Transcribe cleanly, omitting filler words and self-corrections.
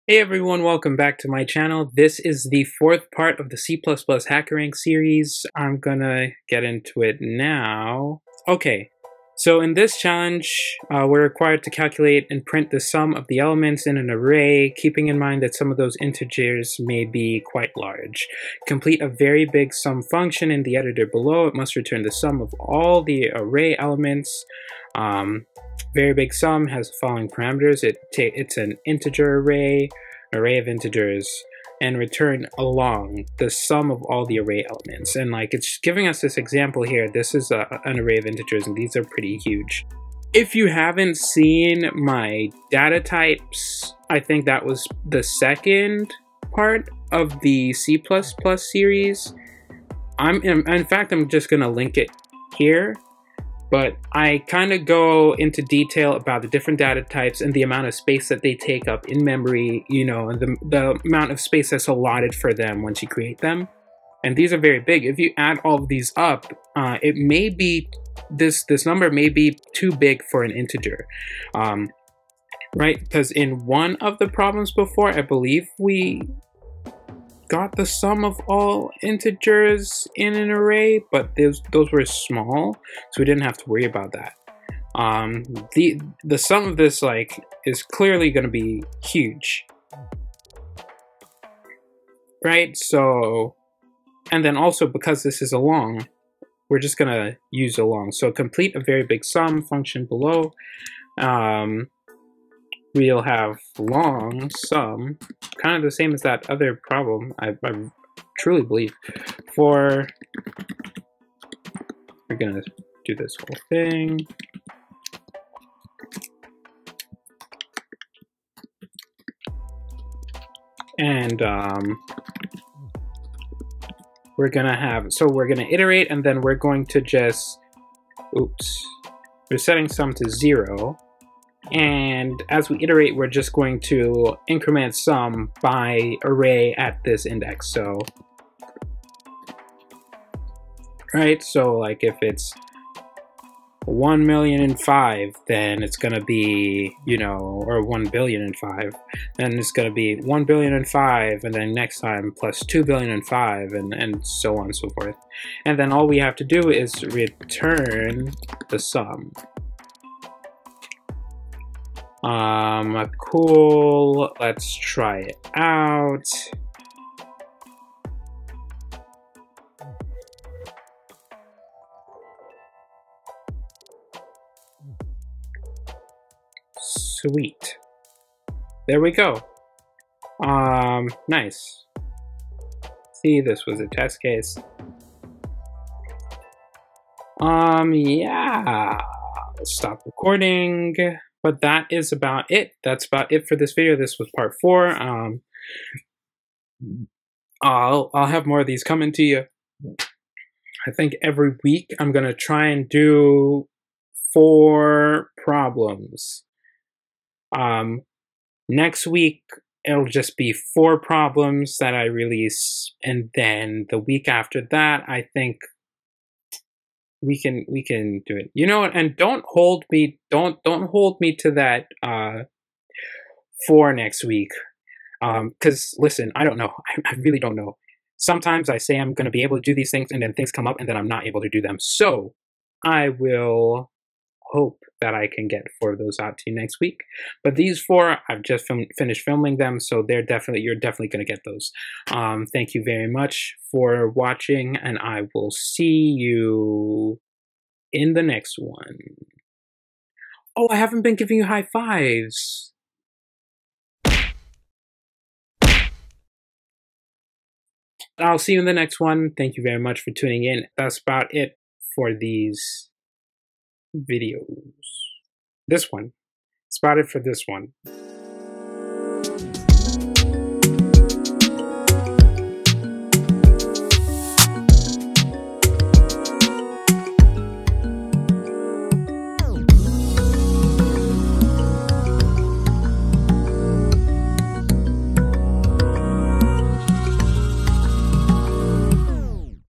Hey everyone, welcome back to my channel. This is the fourth part of the C++ HackerRank series. I'm gonna get into it now. Okay, so in this challenge, we're required to calculate and print the sum of the elements in an array, keeping in mind that some of those integers may be quite large. Complete a very big sum function in the editor below. It must return the sum of all the array elements. Very big sum has the following parameters. It's an integer array of integers, and return along the sum of all the array elements. And like it's giving us this example here. This is an array of integers, and these are pretty huge. If you haven't seen my data types, I think that was the second part of the C++ series. In fact, I'm just gonna link it here. But I kind of go into detail about the different data types and the amount of space that they take up in memory, you know, and the amount of space that's allotted for them once you create them. And these are very big. If you add all of these up, it may be, this number may be too big for an integer, right? Because in one of the problems before, I believe we got the sum of all integers in an array, but those were small, so we didn't have to worry about that. The sum of this is clearly going to be huge, right? So, and then also because this is a long, we're just going to use a long. So complete a very big sum function below. We'll have long sum, kind of the same as that other problem, I truly believe. We're gonna do this whole thing. And we're gonna iterate, and then we're going to just, we're setting sum to 0. And as we iterate, we're just going to increment sum by array at this index. So, right, so like if it's 1,000,005, then it's going to be, you know, or 1,000,005, then it's going to be 1,000,005, and then next time plus 2,000,005, and so on and so forth. And then all we have to do is return the sum. Cool, let's try it out. Sweet. There we go. Nice. See, this was a test case. Yeah. Let's stop recording. But that is about it. That's about it for this video. This was part 4. I'll have more of these coming to you. I think every week I'm gonna try and do 4 problems. Next week it'll just be 4 problems that I release, and then the week after that, I think we can do it. You know what? And don't hold me to that for next week. Because listen, I don't know. I really don't know. Sometimes I say I'm going to be able to do these things, and then things come up, and then I'm not able to do them. So I will hope that I can get 4 of those out to you next week. But these 4, I've just finished filming them, so you're definitely going to get those. Thank you very much for watching, and I will see you in the next one. Oh, I haven't been giving you high fives. I'll see you in the next one. Thank you very much for tuning in. That's about it for these videos. This one. It's about it for this one.